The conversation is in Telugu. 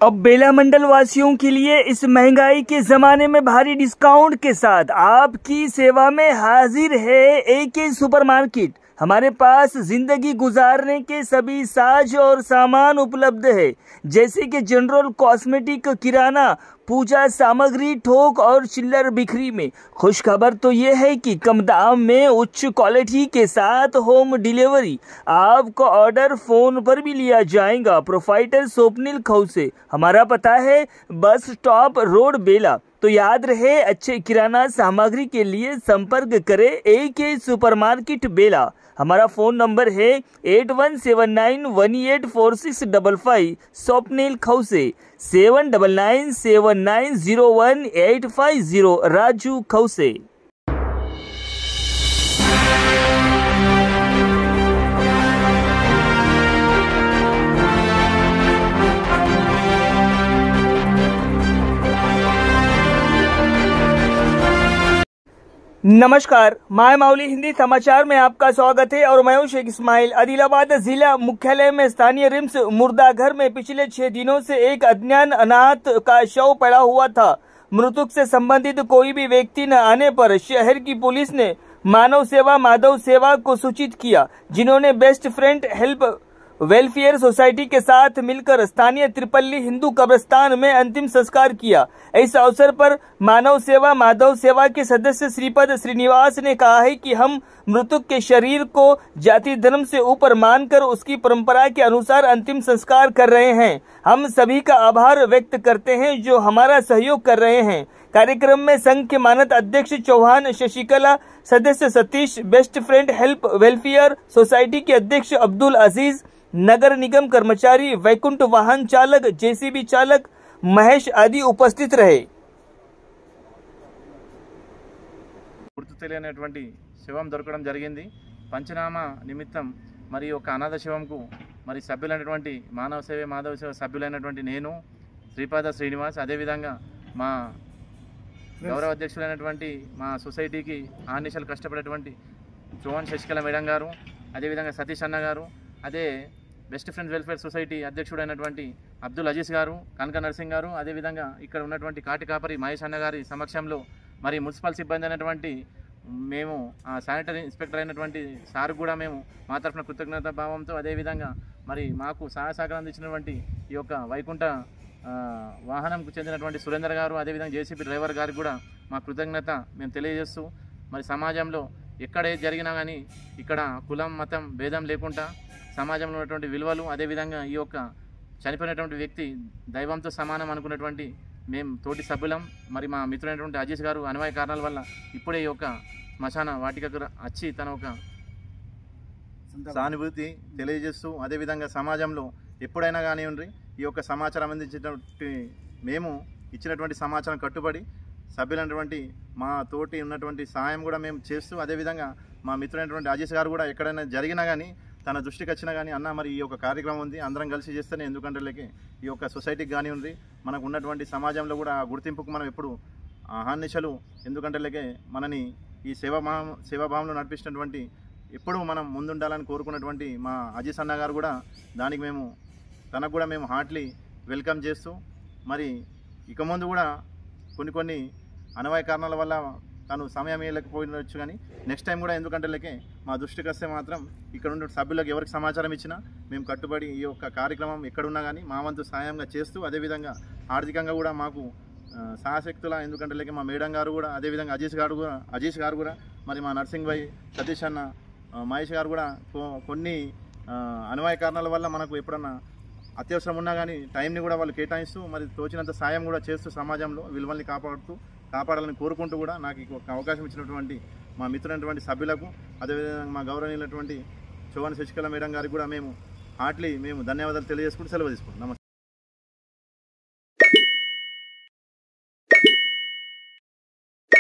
अब बेला मंडल वासियों के लिए इस महंगाई के जमाने में भारी डिस्काउंट के साथ आपकी सेवा में हाजिर है एके सुपरमार्केट। हमारे पास जिंदगी गुजारने के सभी साज और सामान उपलब्ध है, जैसे कि जनरल कॉस्मेटिक, किराना, पूजा सामग्री, थोक और चिल्लर बिक्री में। खुश खबर तो ये है कि कम दाम में उच्च क्वालिटी के साथ होम डिलीवरी। आपका ऑर्डर फोन पर भी लिया जाएगा। प्रोफाइटर स्वप्निल खौसे, हमारा पता है बस स्टॉप रोड बेला। तो याद रहे, अच्छे किराना सामग्री के लिए संपर्क करें एके सुपरमार्केट बेला। हमारा फ़ोन नंबर है 8179184655। स्वप्निल खौसे 7997901850। राजू खौसे। नमस्कार, माय माउली हिंदी समाचार में आपका स्वागत है और मैं हूं शेख इस्माइल। आदिलाबाद जिला मुख्यालय में स्थानीय रिम्स मुर्दाघर में पिछले 6 दिनों से एक अज्ञात अनाथ का शव पड़ा हुआ था। मृतक से संबंधित कोई भी व्यक्ति न आने पर शहर की पुलिस ने मानव सेवा माधव सेवा को सूचित किया, जिन्होंने best friend help welfare society के साथ मिलकर स्थानीय त्रिपल्ली हिंदू कब्रिस्तान में अंतिम संस्कार किया। इस अवसर पर मानव सेवा माधव सेवा के सदस्य श्रीपद श्रीनिवास ने कहा है कि हम मृतक के शरीर को जाति धर्म से ऊपर मानकर उसकी परंपरा के अनुसार अंतिम संस्कार कर रहे हैं। हम सभी का आभार व्यक्त करते हैं जो हमारा सहयोग कर रहे हैं। कार्यक्रम में संघ के मानद अध्यक्ष चौहान शशिकला, सदस्य Satish, best friend help welfare society के अध्यक्ष अब्दुल अजीज, नगर निगम कर्मचारी, वैकुंठ वाहन चालक, जेसीबी चालक महेश आदि उपस्थित रहे। గుర్తు తెలియనటువంటి శవం దొరకడం జరిగింది। పంచనామా నిమిత్తం మరి ఒక అనాథ శవంకు మరి సభ్యులైనటువంటి మానవ సేవ మాధవ సేవ సభ్యులైనటువంటి నేను శ్రీపాద శ్రీనివాస్, అదేవిధంగా మా గౌరవ అధ్యక్షులైనటువంటి మా సొసైటీకి ఆర్నిషాలు కష్టపడేటువంటి చౌహాన్ శశికళ మేడం గారు, అదేవిధంగా సతీష్ అన్న గారు, అదే బెస్ట్ ఫ్రెండ్స్ వెల్ఫేర్ సొసైటీ అధ్యక్షుడైనటువంటి అబ్దుల్ అజీజ్ గారు, కనక నర్సింగ్ గారు, అదేవిధంగా ఇక్కడ ఉన్నటువంటి కాటి కాపరి మహేష్ అన్న గారి సమక్షంలో మరి మున్సిపల్ సిబ్బంది అయినటువంటి మేము శానిటరీ ఇన్స్పెక్టర్ అయినటువంటి సార్ కూడా మేము మా తరఫున కృతజ్ఞతా భావంతో, అదేవిధంగా మరి మాకు సహాయ సహకారం అందించినటువంటి ఈ యొక్క వైకుంఠ వాహనంకు చెందినటువంటి సురేందర్ గారు, అదేవిధంగా జేసీబీ డ్రైవర్ గారికి కూడా మా కృతజ్ఞత మేము తెలియజేస్తూ, మరి సమాజంలో ఎక్కడే జరిగినా కానీ ఇక్కడ కులం మతం భేదం లేకుండా సమాజంలో ఉన్నటువంటి విలువలు, అదేవిధంగా ఈ యొక్క చనిపోయినటువంటి వ్యక్తి దైవంతో సమానం అనుకున్నటువంటి మేము తోటి సభ్యులం। మరి మా మిత్రుడైనటువంటి అజీజ్ గారు అనివార్య కారణాల వల్ల ఇప్పుడే ఈ యొక్క శ్మశాన వాటికకు వచ్చి తన ఒక సానుభూతి తెలియజేస్తూ, అదేవిధంగా సమాజంలో ఎప్పుడైనా కానివ్వండి ఈ యొక్క సమాచారం అందించినటువంటి మేము ఇచ్చినటువంటి సమాచారం కట్టుబడి సభ్యులైనటువంటి మా తోటి ఉన్నటువంటి సహాయం కూడా మేము చేస్తూ, అదేవిధంగా మా మిత్రుడైనటువంటి అజీజ్ గారు కూడా ఎక్కడైనా జరిగినా కానీ తన దృష్టికి వచ్చినా కానీ అన్న మరి ఈ యొక్క కార్యక్రమం ఉంది, అందరం కలిసి చేస్తేనే, ఎందుకంటే ఈ యొక్క సొసైటీకి కానివ్వండి మనకు ఉన్నటువంటి సమాజంలో కూడా గుర్తింపుకు మనం ఎప్పుడు అహర్నిశలు, ఎందుకంటే మనని ఈ సేవాభావంలో నడిపించినటువంటి ఎప్పుడు మనం ముందుండాలని కోరుకున్నటువంటి మా అజీజ్ అన్న గారు కూడా దానికి తనకు కూడా మేము హార్ట్లీ వెల్కమ్ చేస్తూ, మరి ఇక ముందు కూడా కొన్ని అనివార్య కారణాల వల్ల తను సమయం ఇవ్వలేకపోయినచ్చు, కానీ నెక్స్ట్ టైం కూడా ఎందుకంటే మా దృష్టికి వస్తే మాత్రం ఇక్కడ ఉన్న సభ్యులకు ఎవరికి సమాచారం ఇచ్చినా మేము కట్టుబడి ఈ యొక్క కార్యక్రమం ఎక్కడున్నా కానీ మా వంతు సాయంగా చేస్తూ, అదేవిధంగా ఆర్థికంగా కూడా మాకు సహాశక్తుల, ఎందుకంటే మా మేడం గారు కూడా, అదేవిధంగా అజీష్ గారు కూడా, మరి మా నర్సింగ్ భాయ్, సతీష్ అన్న, మహేష్ గారు కూడా కొన్ని అనివార్య కారణాల వల్ల మనకు ఎప్పుడన్నా అత్యవసరం ఉన్నా కానీ టైంని కూడా వాళ్ళు కేటాయిస్తూ మరి తోచినంత సాయం కూడా చేస్తూ సమాజంలో విలువల్ని కాపాడాలని కోరుకుంటూ కూడా నాకు ఒక అవకాశం ఇచ్చినటువంటి మా మిత్రులైనటువంటి సభ్యులకు, అదేవిధంగా మా గౌరవనీయులైనటువంటి చౌహాన్ శశికళ మేడం గారికి కూడా మేము హార్ట్లీ ధన్యవాదాలు తెలియజేసుకుంటూ సెలవు తీసుకుంటాం। నమస్తే।